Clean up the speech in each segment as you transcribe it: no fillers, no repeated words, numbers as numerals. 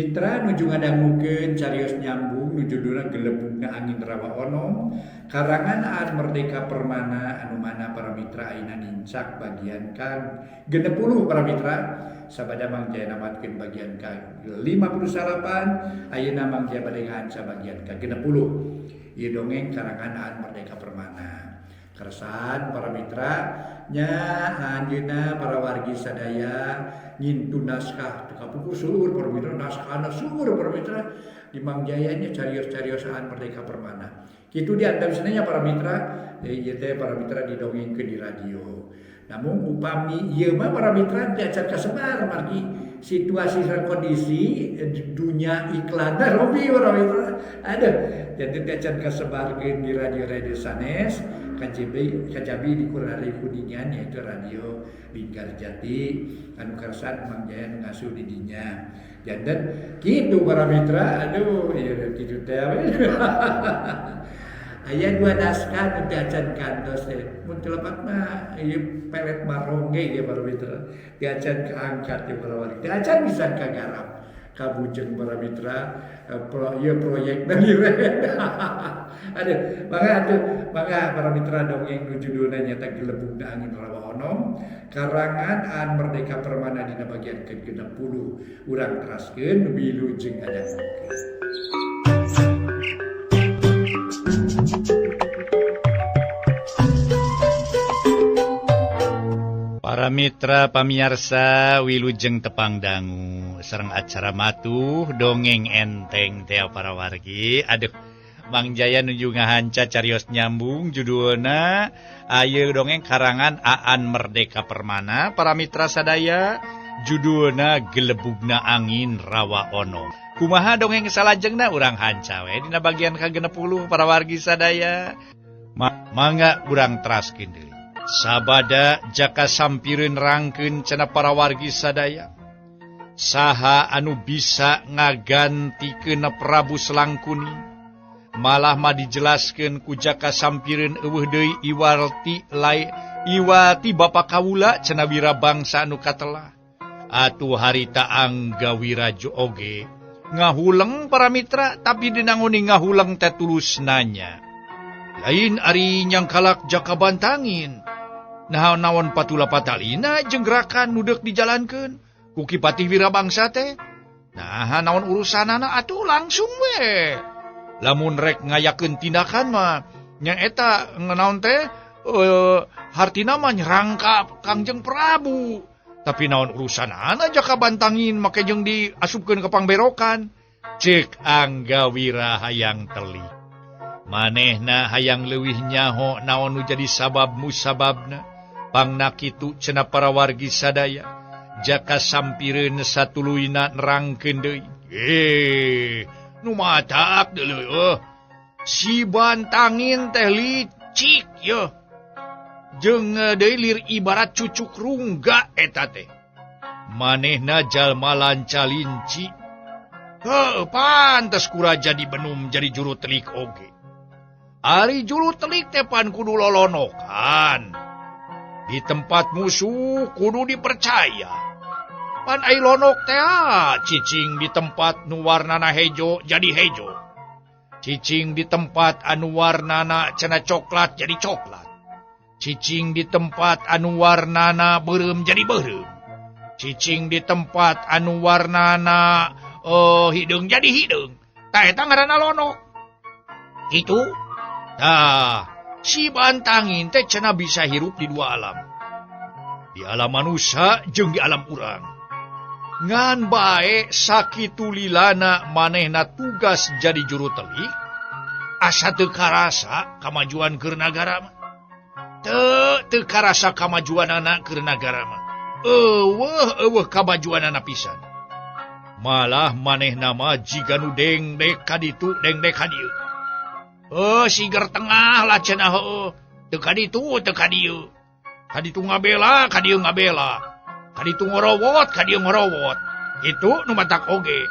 Mitra nuju ngadangukeun carios nyambung nu judulna Gelebugna Angin Rawa Ono karangan Aan Merdeka Permana anu mana para mitra ayeuna nincak bagian ka 60 para mitra sabada mangja namatkeun bagian ka 58 ayeuna mangja bade ngahanca bagian ka 60 ieu dongeng karangan Aan Merdeka Permana. Keresan para mitra nya anjeunna para wargi sadaya ngintu naskah teu kapungkur suhur para mitra naskahna suhur para mitra di mangjayanya carios-cariosaan Merdeka Permana. Kitu diandawisna para mitra ieu teh para mitra didongengkeun di radio. Namun upami ieu mah para mitra teu acan kasebar margi situasi dan kondisi dunia iklan Robi para mitra. Aduh, jadi teu acan kasebarkeun di radio-radio sanes. Kajabi di Kurari Kuningan yaitu radio Lingkar Jati anu kersan mangjaya ngasuh di dinya. Janten kitu para mitra, aduh ieu kitu teh aya dua naskah nu teh acan kantos teh. Mun teu lepat mah ieu pelet marongge ya para mitra. Teu acan kaangkat ya para wali. Teu acan bisa kagarap. Kabujeng para mitra proyek dari aduh mangga para mitra dongeng nu judulna nyata Gelebugna Angin Rawa Ono karangan Aan Merdeka Permana dina bagian ke-60 urang teraskeun wilujeng adangukeun. Para mitra pamiarsa wilujeng tepang dangu sareng acara matuh dongeng enteng teh para wargi. Aduh Mang Jaya nuju ngahanca carios nyambung judulna ayeuna dongeng karangan Aan Merdeka Permana. Para mitra sadaya judulna Gelebugna Angin Rawa Ono. Kumaha dongeng salajengna urang hanca we dina bagian ka-60 para wargi sadaya. Mangga urang teraskeun deui. Sabada jaka sampireun rangkeun cenah para wargi sadaya. Saha anu bisa ngagantikeun Prabu Selangkuning? Malah mah dijelaskeun ku jaka sampireun eueuh deui iwati bapa kawula cenah wirabangsa anu katelah. Atuh harita Anggawirajo oge ngahuleng para mitra tapi dina ngoni ngahuleng teh tulus nanya. Lain ari nyangkalak jaka bantangin. Nah naon patula patalina jeung gerakan nu deuk dijalankeun ku Kipati Wirabangsa teh. Nah naon urusanana atuh langsung we. Lamun rek ngayakeun tindakan mah nya eta naon teh hartina mah nyerang ka Kangjeng Prabu. Tapi naon urusanana jaka bantangin make jeung diasupkeun ka pangberokan. Ceuk Anggawira hayang telik. Manehna hayang leuwih nyaho naon nu jadi sabab musababna. Pangna kitu cenah para wargi sadaya jaka sampireun satuluyna nerangkeun deui. Nu mataak deuleuh si bantangin teh licik ye. Jeung deui lir ibarat cucuk rungga eta teh. Manehna jalma lanca linci. Pantes kuraja dibenum jadi juru telik oge. Ari juru telik teh pan kudu lolonokan. Di tempat musuh kudu dipercaya. Pan ai lonok teh cicing di tempat nu warnana hejo jadi hejo. Cicing di tempat anu warnana cenah coklat jadi coklat. Cicing di tempat anu warnana beureum jadi beureum. Cicing di tempat anu warnana hideung jadi hideung. Tah eta ngaranna lonok. Itu tah si bantangin teh cenah bisa hirup di dua alam. Di alam manusia jeung di alam urang. Ngan bae sakitu lilana manehna tugas jadi juru telik. Asa teu karasa kamajuan keur nagara mah. Teu karasa kamajuanana keur nagara mah. Eueuh kamajuanana pisan. Malah manehna mah jiga nu dengdek kaditu dengdek kadieu. Sigar tengah lah cenah heueuh. Teu kaditu teu kadieu. Kaditu ngabela, kadieu ngabela. Kaditu ngorowot, kadieu ngorowot. Itu nu matak oge.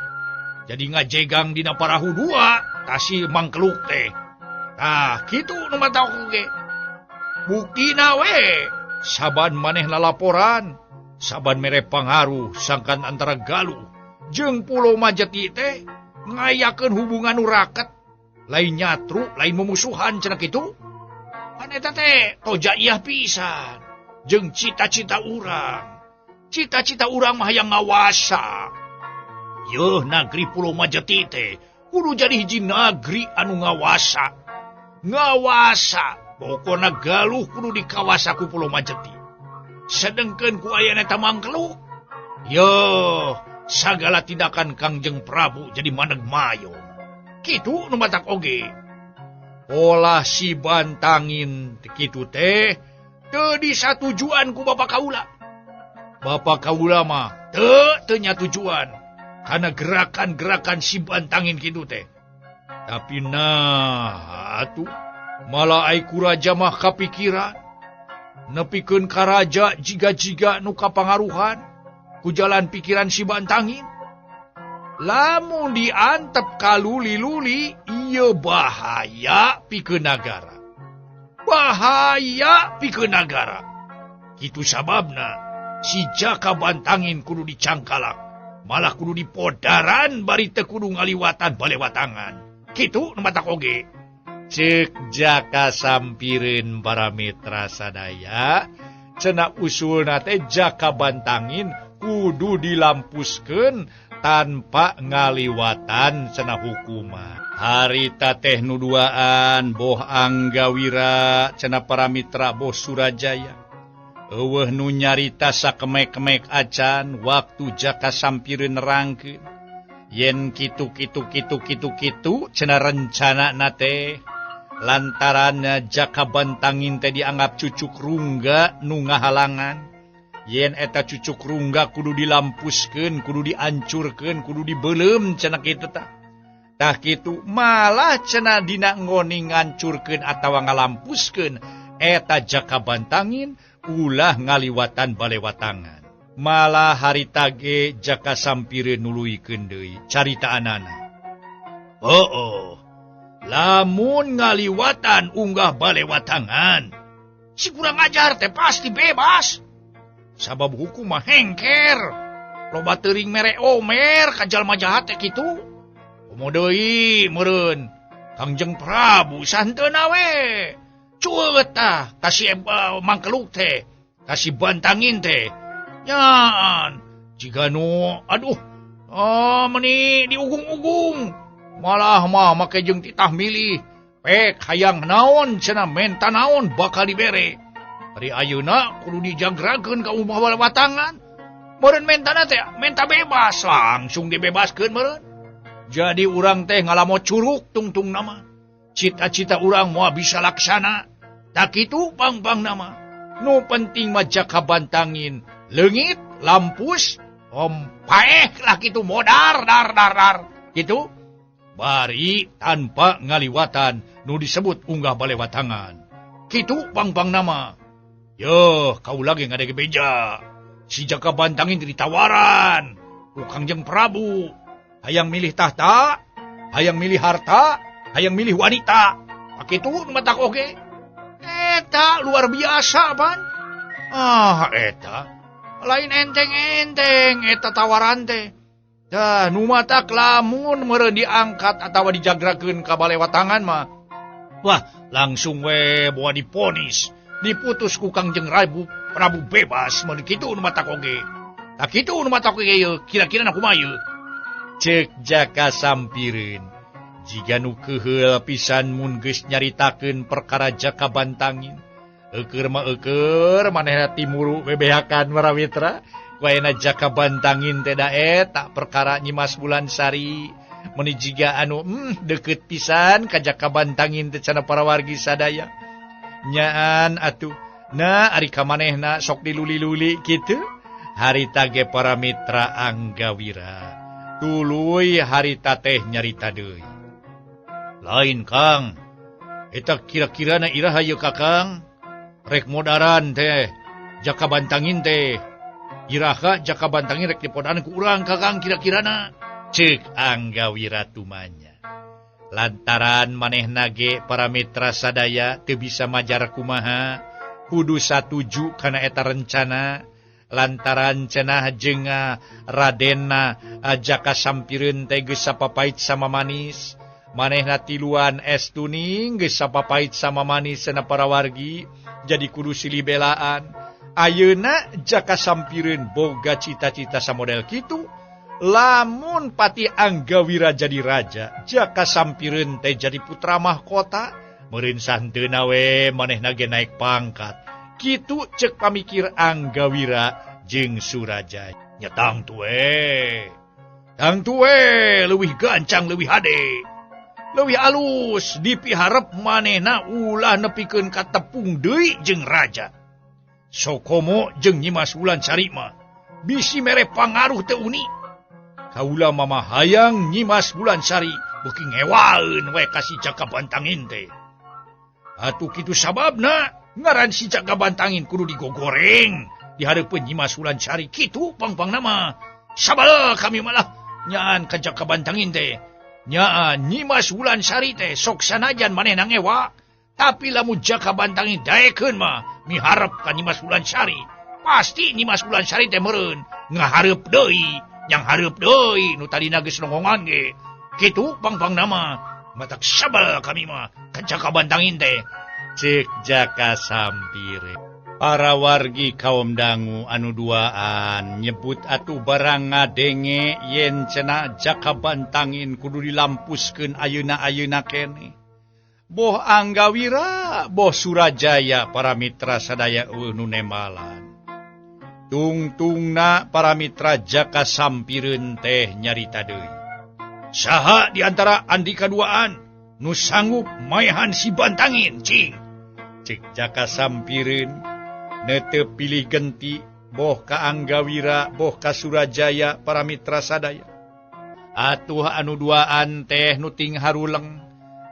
Jadi ngajegang dina parahu dua, tasi mangkeluk teh. Tah, kitu nu matak oge. Buktina we, saban manehna laporan, saban mere pangaruh sangkan antara galuh jeung Pulau Majati teh ngayakeun hubungan nu raket, lain nyatru, lain memusuhan cenah kitu. Pan eta teh toja iah pisan jeung cita-cita urang. Cita-cita urang mah hayang ngawasa. Yeuh nagri Pulau Majati teh kudu jadi hiji nagri anu ngawasa. Ngawasa, pokona galuh kudu dikawasa ku Pulau Majati. Sedengkeun ku aya eta mangkeluk, yo sagala tindakan Kangjeng Prabu jadi maneg mayong. Kitu nu matak oge. Olah si Bantangin kitu teh teu disatujuan ku Bapak kaula. Bapak kaula mah teu nya tujuan kana gerakan-gerakan si Bantangin kitu teh. Tapi nah atuh malah ai ku raja mah kapikiran nepikeun ka raja jiga-jiga nu kapangaruhan ku jalan pikiran si Bantangin. Lamun diantep ka luli-luli, ieu bahaya pikeun nagara. Bahaya pikeun nagara. Kitu sababna si Jaka Bantangin kudu dicangkalak, malah kudu dipodaran bari teu kudu ngaliwatan balewatangan. Kitu nu matak oge. Ceuk Jaka sampireun para mitra sadaya, cenah usulna teh Jaka Bantangin kudu dilampuskeun tanpa ngaliwatan cenah hukuman. Harita teh nu duaan Boh Anggawira cenah para mitra Boh Surajaya. Eueuh nu nyarita sakemek-kemek acan waktu Jaka sampireun nerangkeun. Yen kitu cenah rencanana teh lantaran Jaka Bantangin teh dianggap cucuk rungga nu ngahalangan. Yen eta cucuk rungga kudu dilampuskeun, kudu diancurkeun, kudu dibeuleum cenah kitu tah. Tah kitu malah cenah dina ngoni ngancurkeun atawa ngalampuskeun eta Jaka Bantangin ulah ngaliwatan balewatangan. Malah harita ge Jaka sampireun nuluykeun deui caritaanana. Lamun ngaliwatan unggah balewatangan, si kurang ajar teh pasti bebas. Sabab hukum mah hengker. Loba teuring mere omer ka jalma jahat teh kitu. Komo deui meureun Kangjeng Prabu santeuna we. Cueut tah ka si mangkeluk teh, ka si Bantangin teh. Nyaan jiga nu meni diugung-ugung. Malah mah make jeung titah milih. Pek hayang naon cenah menta naon bakal dibere. Ari ayeuna kudu dijagrakeun ka umah balewatangan. Meureun mentana teh menta bebas, langsung dibebaskeun meureun. Jadi urang teh ngalamot curug tungtung nama. Cita-cita urang moal bisa laksana. Tak kitu pang-pang nama. Nu penting mah Jaka Bantangin leungit, lampus, paeh lah kitu modar dar. Kitu bari tanpa ngaliwatan nu disebut unggah balewatangan. Kitu pang-pang nama. Yo, kau lagi ngadege beja. Si Jaka Bantangin ditawaran ku Kangjeng Prabu. Hayang milih tahta, hayang milih harta, hayang milih wanita. Pakitu nu matak oge. Eta luar biasa, Ban. Eta lain enteng-enteng eta tawaran teh. Dah nu matak lamun meureun diangkat atawa dijagrakeun ka balewatangan mah. Wah, langsung we boa diponis. Diputus ku Kangjeng Prabu bebas mun kitu nu matak oge. Tak kitu nu matak oge ye kira-kira na kumaha ye. Ceuk Jaka sampireun. Jiga nu keheul pisan mun geus nyaritakeun perkara Jaka Bantangin. Eukeur mah eukeur manehna timuru bebehakan para mitra. Ku ayeuna Jaka Bantangin teh da eta perkara Nyimas Bulansari. Mun jiga anu deukeut pisan ka Jaka Bantangin teh cenah para wargi sadaya. Nyaan atuh. Nah, ari ka manehna sok diluli-luli kitu. Harita ge para mitra Anggawira. Tuluy harita teh nyarita deui. Lain Kang. Eta kira-kirana iraha ye Kakang. Rek modaran teh Jaka Bantangin teh. Iraha Jaka Bantangin rek dipodaran ku urang Kakang kira-kirana. Ceuk Anggawira tumanya. Lantaran manehna ge para mitra sadaya teu bisa majar kumaha, kudu satuju kana eta rencana. lantaran cenah jeung Radenna jaka sampireun teh geus sapapait sama manis. Manehna tiluan estuning geus sapapait sama manis cenah para wargi, jadi kudu silih belaan. Ayeuna jaka sampireun boga cita-cita samodel kitu. Lamun pati Anggawira jadi raja, jaka sampireun teh jadi putra mahkota, meureun santeuna we manehna ge naek pangkat. Kitu cek pamikir Anggawira jeung Surajaya. Nya tang tuwe leuwih gancang, leuwih hade, leuwih alus dipiharep manehna ulah nepikeun ka tepung deui jeung raja. Sokomo jeung Nyimas Wulansari mah bisi mere pangaruh teu uni. Kaula mama hayang Nyimas Wulansari beuki ngewaeun we ka si Jakabantangin teh. Atuh kitu sababna ngaran si Jakabantangin kudu digogoreng di hareupeun Nyimas Wulansari. Kitu pangpangna mah sabala kami malah nyaan ka Jakabantangin teh. Nyaan Nyimas Wulansari teh sok sanajan manehna ngewa, tapi lamun Jakabantangin daekeun mah miharep ka Nyimas Wulansari, pasti Nyimas Wulansari teh meureun ngahareup deui, yang hareup deui nu tadina geus nongongan ge. Kitu pangpangna mah matak sabal kami mah ka Jakabantangin teh. Cek Jaka Sampire. Para wargi kaum dangu anu duaan nyebut atuh barang ngadenge yen cenah Jakabantangin kudu dilampuskeun ayeuna-ayeuna kene. Boh Anggawira, boh Surajaya para mitra sadaya nu nemalan. Tungtungna para mitra Jaka Sampireun teh nyarita deui. Saha di antara andi kaduaan nu sanggup maehan si Bantangin, cing? Cek Jaka Sampireun neteu pilih genti boh ka Anggawira, boh ka Surajaya para mitra sadaya. Atuh anu duaan teh nu ting haruleng,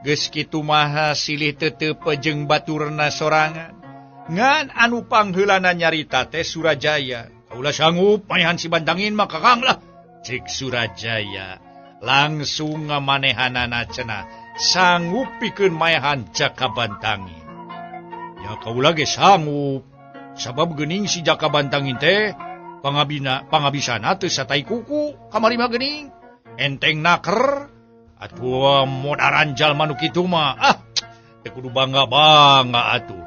geus kitu mah silih tetep jeung baturna sorangan. Ngan anu pangheulana nyarita teh Surajaya. Kaula sanggup maehan si Bantangin mah kakang lah. Cek Surajaya langsung ngamanehanana cenah sanggup pikeun maehan Jakabantangin. Ya kaula ge sanggup. Sabab geuning si Jakabantangin teh pangabisana teu satai kuku kamari mah geuning. Enteng naker atuh modaran jalma nu kitu mah. Teu kudu bangga-bangga atuh.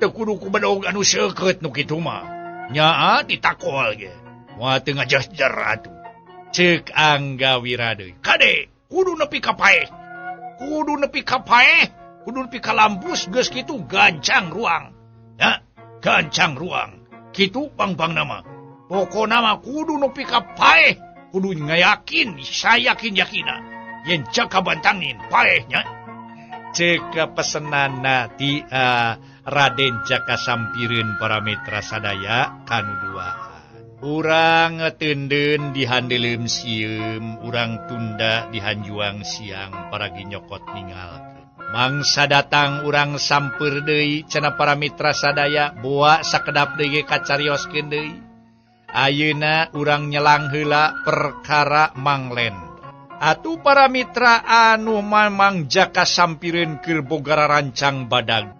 Teu kudu kubedog anu seukeut nu kitu mah. Nyaa ditakol ge. Moal teu ngajejer atuh. Ceuk Anggawira deui. Kade kudu nepi ka paeh. Kudu nepi ka paeh, kudu nepi ka lampus geus kitu gancang ruang. Ya, gancang ruang. Kitu pangpangna mah. Pokona mah kudu nepi ka paeh, kudu ngayakin, sayakin-yakina yen Jakabantangin paeh nya. Ceuk pesenanna ti Raden Jaka Sampireun para mitra sadaya kanu duaan. Urang ngeteundeun di handeuleum sieum, urang tunda di hanjuang siang paragi nyokot ningalkeun. Mangsa datang urang sampeur deui cenah para mitra sadaya boa sakedap deui kacarioskeun deui. Ayeuna urang nyelang heula perkara Manglen. Atuh para mitra anu mamang Jaka Sampireun keur boga rancang badag.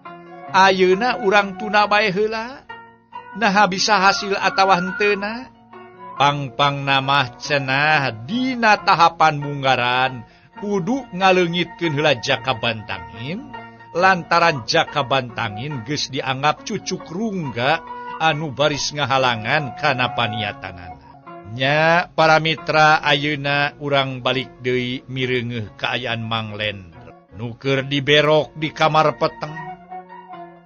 Ayeuna urang tuna bae heula. Nah bisa hasil atawa henteuna. Pangpangna mah cenah dina tahapan munggaran kudu ngaleungitkeun heula Jakabantangin lantaran Jakabantangin geus dianggap cucuk rungga anu baris ngahalangan kana paniatanana. Nya para mitra ayeuna urang balik deui mireungeuh kaayaan Manglen nu keur diberok di kamar peteng.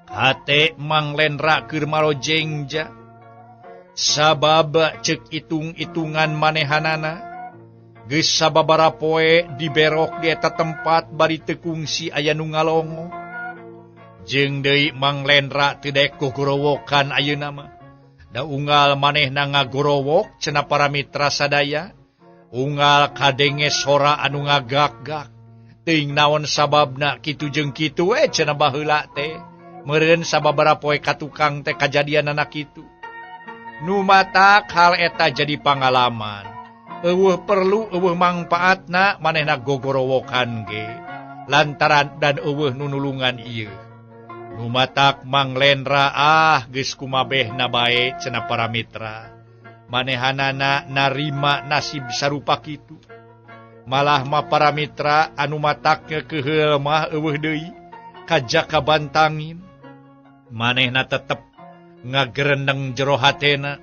Hate Manglendra keur marojengja. Sabab cek itung-itungan manehanana geus sababaraha poe diberok di eta tempat bari teu kungsi aya nu ngalongo. Jeung deui Manglendra teu daek gogorowokan ayeuna mah. Da unggal manehna ngagorowok cenah para mitra sadaya. Unggal kadenge sora anu ngagak-gak. Teuing naon sababna kitu jeung kitu we cenah baheula teh. Meureun sababaraha poe ka tukang teh kajadianana kitu. Nu matak hal eta jadi pangalaman. Eueuh perlu eueuh mangpaatna manehna gogorowokan ge. Lantaran dan eueuh nu nulungan ieu. Numatak Mang Lendra geus kumabeh na bae cenah para mitra. Manehanana narima nasib sarupa kitu. Malah mah para mitra anu mataknya keheul mah eueuh deui kajaka bantangin. Manehna tetep ngagereneng jero hatena.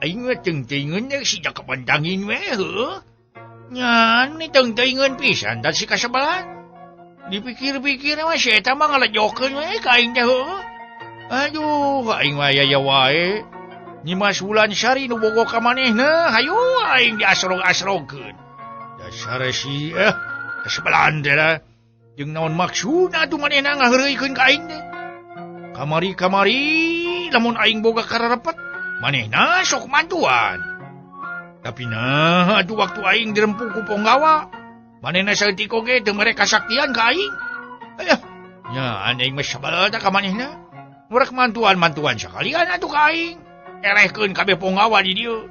Aing mah teuing-teuingeun si jaka bantangin we heuh. Nyan ni teuing-teuingeun pisan da si kasabalan. Dipikir-pikir mah si eta mah ngalejokeun we ka aing teh heuh. Aduh, aing mah aya wae. Nyimas Wulansari nu boga ka manehna, hayu aing diasrog-asrogkeun. Dasar si kasabalan teh da. Jeung naon maksudna atuh manehna ngaheureuikeun ka aing teh. Kamari-kamari lamun aing boga kararepet, manehna sok mantuan. Tapi nah atuh waktu aing dirempuh ku Ponggawa, manehna saeutik oge teu mere kasaktian ka aing. Aya, nya aing mah sabal da ka manehna. Murek mantuan-mantuan sakalian atuh ka aing. Erehkeun kabeh Ponggawa di dieu.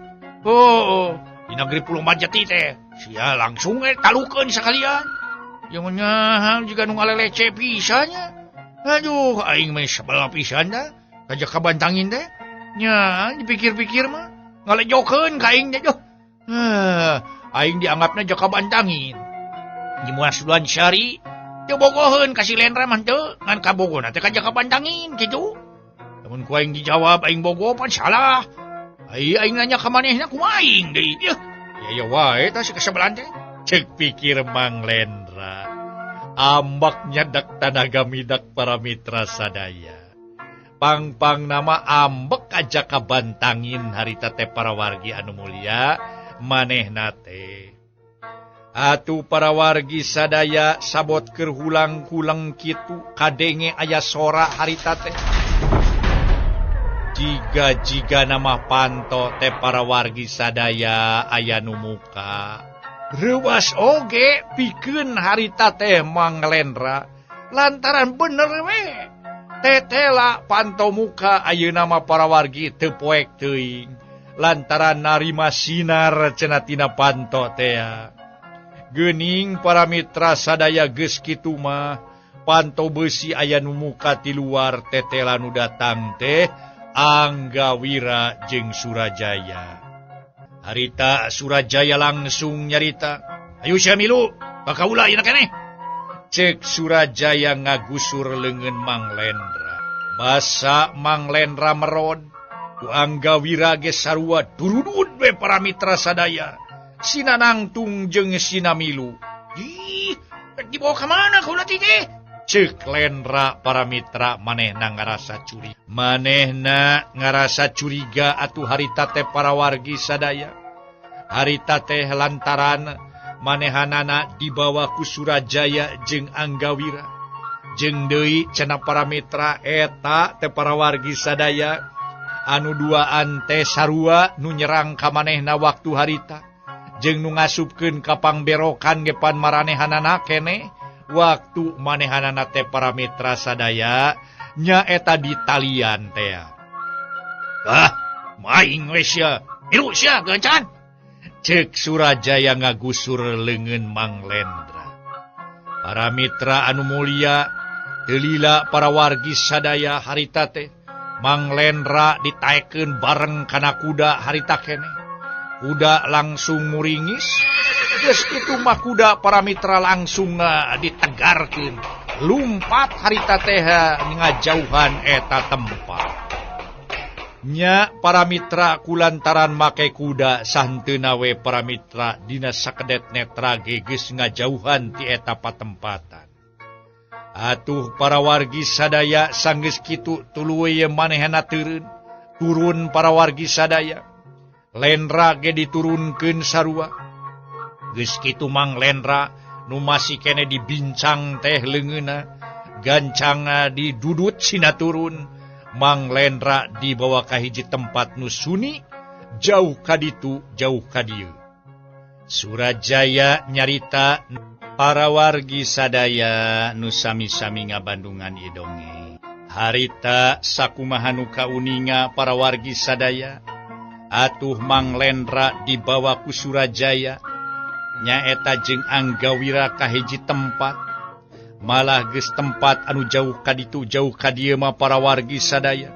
Oh, di negeri Pulau Majati teh, sia langsung talukeun sakalian. Yang nya juga nu ngalelece pisannya. Aduh, aing mah sabal pisan da, kajak kabantangin teh. Nya dipikir-pikir mah ngalejokeun ka aing teh. Aing dianggapna jaka bantangin. Nyimas Wulansari teu bogoheun ka si Lendra mah teu, ngan kabogona teh kajaka bantangin kitu. Lamun ku aing dijawab aing bogo pan salah. Aing nanya ka manehna kumaha aing deui. Ya wae tah si kasabalan teh. Ceuk pikir Mang Lendra. Ambak nyadak tanaga midak para mitra sadaya. Pang-pang nama ambek aja kabantangin harita teh para wargi anu mulia manehna teh. Atuh para wargi sadaya sabot keur hulang-hulang kitu kadenge aya sora harita teh. Jiga-jiga nama panto teh para wargi sadaya aya nu muka. Reuwas oge pikeun harita teh Mang Lendra lantaran bener we. Tetela panto muka ayeuna mah para wargi teu poek teuing lantaran narima sinar cenah tina panto teh. Geuning para mitra sadaya geus kitu mah panto beusi aya nu muka ti luar tetela nu datang teh Anggawira jeung Surajaya. Harita Surajaya langsung nyarita, "Ayo sia milu, ka kaula ieu keneh." Cek Surajaya ngagusur leungeun Mang Lendra. Basa Mang Lendra merod, ku Anggawira ge sarua durudud we para mitra sadaya. Sina nangtung jeung sina milu. Ih, dibawa ka mana kaula teh? Cek Lendra para mitra manehna ngarasa curiga. Manehna ngarasa curiga atuh harita teh para wargi sadaya. Harita teh lantaran manehanana dibawa ku Surajaya jeung Anggawira. Jeung deui cenah para mitra eta teh para wargi sadaya anu duaan teh sarua nu nyerang ka manehna waktu harita jeung nu ngasupkeun ka pangberokan ge pan maranehanana keneh waktu manehanana teh para mitra sadaya nya eta di talian teh. Maing we sia, milu sia gancan. Cek Surajaya ngagusur leungeun Mang Lendra. Para mitra anu mulia, teu lila para wargi sadaya harita teh Mang Lendra ditaekeun bareng kana kuda harita keneh. Kuda langsung muringis. Geus kitu mah kuda para mitra langsung ditegarkeun. Lumpat harita teh ngajauhan eta tempat. Nya para mitra kulantaran make kuda santeuna we para mitra dina sakedet netra geus ngajauhan ti eta patempatan. Atuh para wargi sadaya sanggeus kitu tuluy manehna turun para wargi sadaya. Lendra ge diturunkeun sarua. Geus kitu Mang Lendra nu masih kene dibincang teh leungeunna, gancang didudut sina turun. Mang Lendra dibawa ka hiji tempat nu suni, jauh ka ditu, jauh ka dieu. Surajaya nyarita para wargi sadaya nu sami-sami ngabandungan ieu dongeng. Harita sakumaha nu kauninga para wargi sadaya, atuh Mang Lendra dibawa ku Surajaya, nyaeta jeung Anggawira ka hiji tempat. malah geus tempat anu jauh kaditu jauh ka dieu mah para wargi sadaya.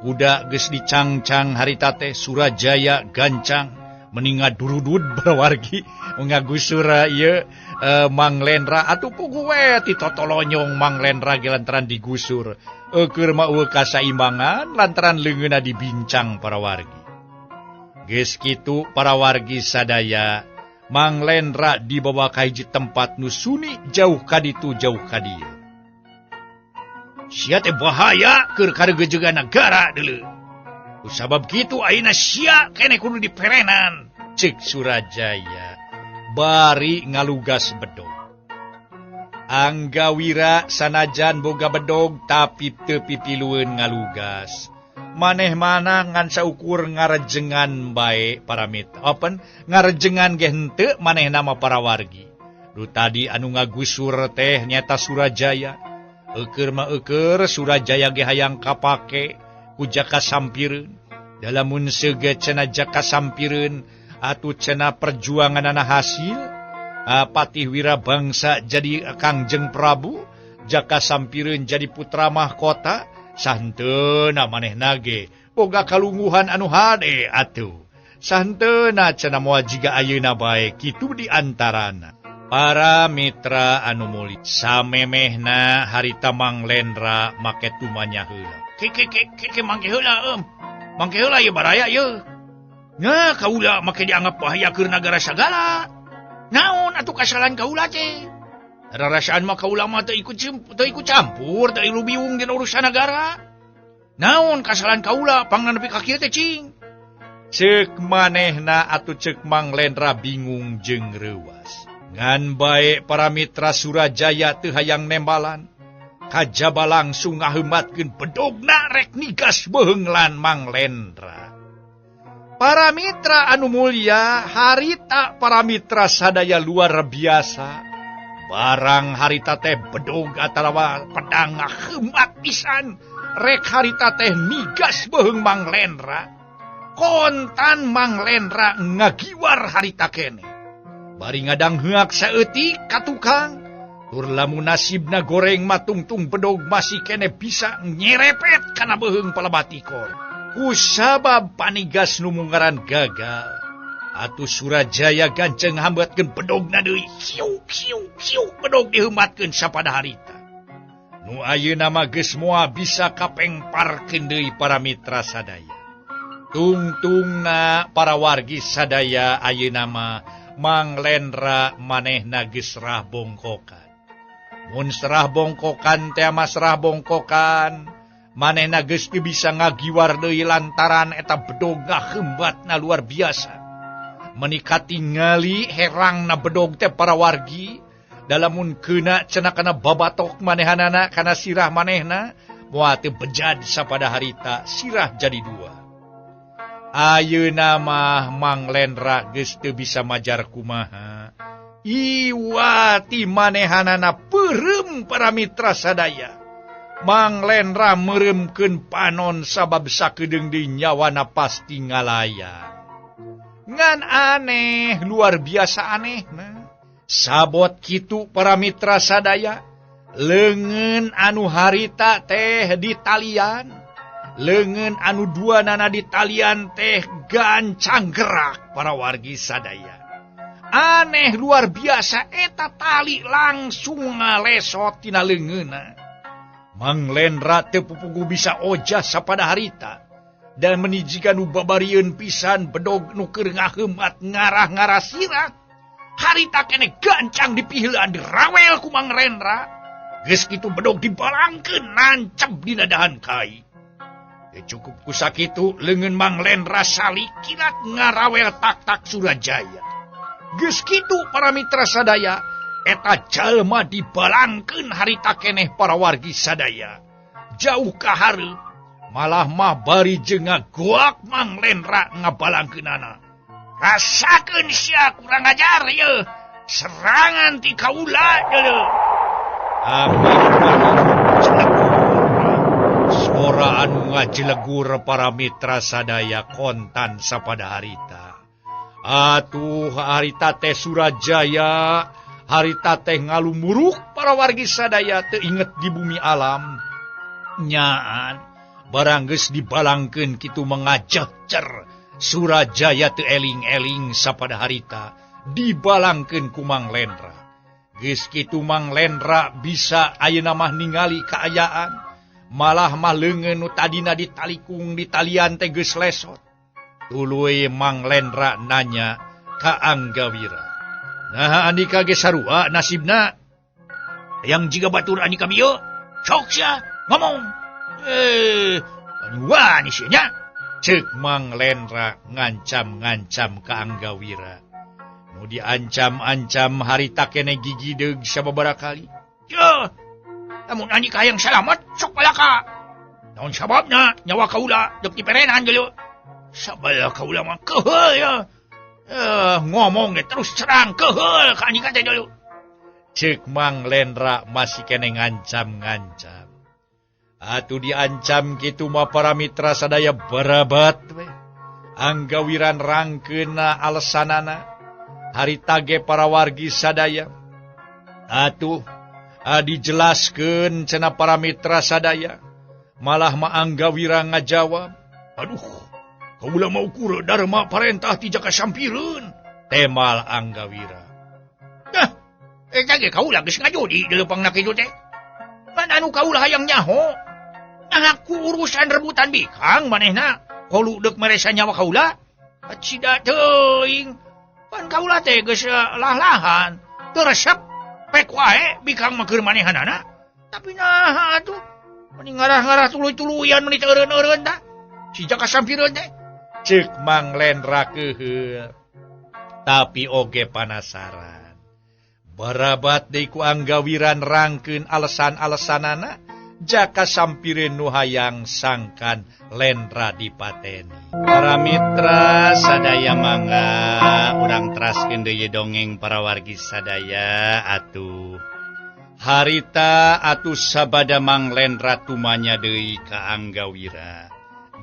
Kuda geus dicangcang harita teh Surajaya gancang meninga durudud para wargi ngagusur ieu Mang Lendra atuh pugu we ti totolonyong Mang Lendra ge lantaran digusur. Keur mah eueuh kasaimbangan lantaran leungeunna dibincang para wargi. Geus kitu para wargi sadaya, Mang Lendra dibawa ka hiji tempat nu suni jauh kaditu jauh ka dieu. Sia teh bahaya keur karegejegan nagara deuleu. Kusabab kitu ayeuna sia keneh kudu diperenan, ceuk Surajaya bari ngalugas bedog. Anggawira sanajan boga bedog tapi teu pipilueun ngalugas. Maneh mana ngan saukur ngarejengan bae para mitra. Open ngarejengan ge henteu maneh nama para wargi. Du tadi anu ngagusur teh nyata Surajaya. Eukeur mah eukeur Surajaya ge hayang kapake ku jaka sampireun. Dalamun seuge cenah jaka sampireun atuh cenah perjuanganana hasil. Patih wira bangsa jadi Kangjeng Prabu, jaka sampireun jadi putra mahkota. Santeuna manehna ge boga kalungguhan anu hade atuh. Santeuna cenah moal jiga ayeuna bae kitu di antarana. Para mitra anu muli samemehna harita Mang Lendra make tumanya heula. Ke mangke heula mangke heula ieu baraya ieu. Nya kaula make dianggap bahaya keur nagara sagala. Naon atuh kasalahan kaula teh? Rarasaan mah kaula mah teu ikut campur, teu ilu biung dina urusan negara. Naon kasalahan kaula pangna nepi ka kieu teh cing? Ceuk manehna atuh ceuk Mang Lendra bingung jeung reuwas. Ngan bae para mitra Surajaya teu hayang nembalan. Kajaba langsung ngaheumatkeun bedogna rek nigas beheunglan Mang Lendra. Para mitra anu mulya, harita para mitra sadaya luar biasa. Barang harita teh bedog atarawa pedang ngaheumat pisan. Rek harita teh nigas beheung Mang Lendra. Kontan Mang Lendra ngagiwar harita kene. Bari ngadang heuak saeutik ka tukang. Tur lamun nasibna goreng matungtung bedog masih kene bisa nyerepet kana beheung palabatikon. Kusabab panigas nu mungaran gagal. Atuh Surajaya ganceng hambatkeun bedogna deui. Hiu bedog diheumatkeun sapada harita. Nu ayeuna mah geus moal bisa kapengparkeun deui para mitra sadaya. Tungtungna para wargi sadaya ayeuna mah Mang Lendra manehna geus serah bongkokan. Mun serah bongkokan teh mah serah bongkokan. Manehna geus teu bisa ngagiwar deui lantaran eta bedog ngaheumbatna luar biasa. Menika tingali herangna bedog teh para wargi. Dalamun keuna cenah kana babatok manehanana kana sirah manehna, moal teu bejad sapada harita sirah jadi dua. Ayeuna mah Mang Lendra geus teu bisa majar kumaha. Iwati manehanana peureum para mitra sadaya. Mang Lendra meuremkeun panon sabab sakedeung deui nyawana pasti ngalayang. Ngan aneh, luar biasa anehna. Sabot kitu para mitra sadaya, leungeun anu harita teh di talian, leungeun anu duanana di talian teh gancang gerak para wargi sadaya. Aneh luar biasa eta tali langsung ngalesot tina leungeunna. Mang Lendra teu pupugu bisa ojas sapada harita. Dan menijikan babarieun pisan bedog nu keur ngaheumat ngarah-ngarah sirah. Harita kene gancang dipiheulan dirawel ku Mang Lendra. Geus kitu bedog dibalangkeun nancep dina dahan kai. Cukup ku sakitu leungeun Mang Lendra salikilat ngarawel tak-tak Surajaya. Geus kitu para mitra sadaya, eta jalma dibalangkeun harita keneh para wargi sadaya. Jauh ka hareup malah mah bari jeung ngagoak Mang Lendra ngabalangkeunana. Rasakeun sia kurang ajar ye. Serangan ti kaula ye. Suara anu ngajelegur para mitra sadaya kontan sapada harita. Atuh harita teh Surajaya harita teh ngalumuruk para wargi sadaya teu inget di bumi alam. Nyaan barang geus dibalangkeun kitu mengajecer Surajaya teu eling-eling sapada harita dibalangkeun ku Mang Lendra. Geus kitu Mang Lendra bisa ayeuna mah ningali kaayaan, malah mah leungeun nu tadina ditalikung di talian teh geus lesot. Tuluy Mang Lendra nanya ka Anggawira, "Nah Andika ge sarua nasibna? Yang jiga batur Andika bieu? Sok sia ngomong." Panyuan isinya, cek Mang Lendra ngancam-ngancam ka Anggawira. Nu diancam-ancam harita kene gigideug sababaraha kali. "Yeuh, lamun Andika hayang salamet sok palaka. Naon sababna nyawa kaula deuk diperenan geuleuh. Sabala kaula mah keheul ya. Ngomong ge terus cerang keheul ka Andika teh dulu." Cek Mang Lendra masih kene ngancam-ngancam. Atuh diancam kitu mah para mitra sadaya barabat we. Anggawiran rangkeuna alesanana. Harita ge para wargi sadaya. Atuh dijelaskeun cenah para mitra sadaya. Malah mah Anggawira ngajawab, "Aduh, kaula mau ukur darma parentah ti jaka sampireun." Temal Anggawira, "Dah, eta ge kaula geus ngajodi di leupangna kitu teh. Kan anu kaula hayang nyaho. Aku urusan rebutan bikang manehna kolu deuk meresa nyawa kaula. Cida teuing. Pan kaula teh geus lah-lahan, teu resep pek wae bikang mah keur manehanana. Tapi nah atuh meni ngarah-ngarah tuluy-tuluyan meni teu eureun-eureun tah. Si jaka sampireun teh." Ceuk Mang Lendra keheul. Tapi oge panasaran. Barabat deui ku Anggawiran rangkeun alesan-alesanana. Jaka sampireun nu hayang sangkan Lendra dipateni. Para mitra sadaya mangga urang teraskeun deui dongeng para wargi sadaya atuh. Harita atuh sabada Mang Lendra tumanya deui ka Anggawira.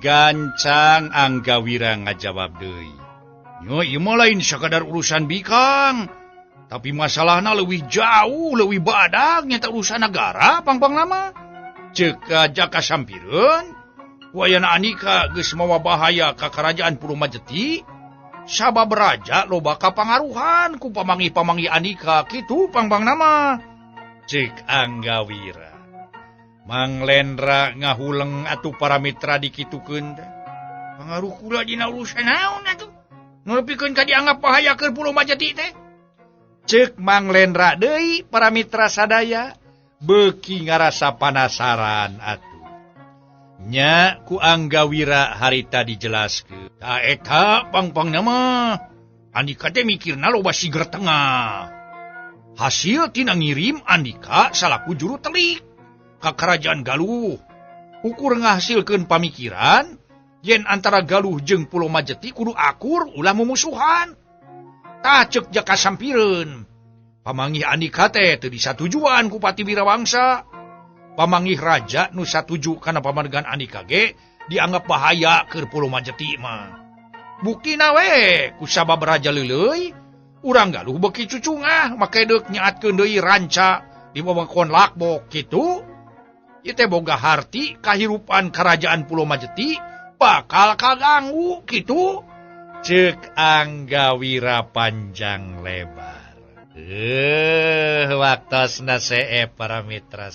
Gancang Anggawira ngajawab deui, "Nya ieu mah lain sakadar urusan bikang, tapi masalahna leuwih jauh, leuwih badag nya urusan negara pangpangna mah. Ceuk jaka sampireun, wayana Andika geus mawa bahaya ka karajaan Pulo Majeti, sabab raja loba kapangaruhan ku pamangih-pamangih Andika kitu pangpangna mah." Ceuk Anggawira. Mang Lendra ngahuleng atuh para mitra dikitukeun teh. "Pangaruh kula dina urusan naon atuh? Nu nepikeun ka dianggap bahaya keur Pulo Majeti teh?" Ceuk Mang Lendra deui para mitra sadaya. Beuki ngarasa panasaran atuh. Nya ku Anggawira harita dijelaskeun. "Ta eta pangpangna mah Andika teh mikirna loba siger tengah. Hasil tina ngirim Andika salaku juru telik ka kerajaan Galuh. Ukur ngahasilkeun pamikiran yen antara Galuh jeung Pulo Majeti kudu akur ulah mumusuhan. Tah ceuk jaka sampireun. Pamangih Andika teh teu disatujuan ku Pati Wirawangsa. Pamangih raja nu satuju kana pamargan Andika ge dianggap bahaya keur Pulo Majeti mah. Buktina we ku sabab raja leuleuy, urang Galuh beuki cucungah make deuk nyaatkeun deui ranca di wewengkon Lakbok kitu. Ieu teh boga harti kahirupan kerajaan Pulo Majeti bakal kaganggu kitu." Ceuk Anggawira panjang lebar. Waktosna see para mitra.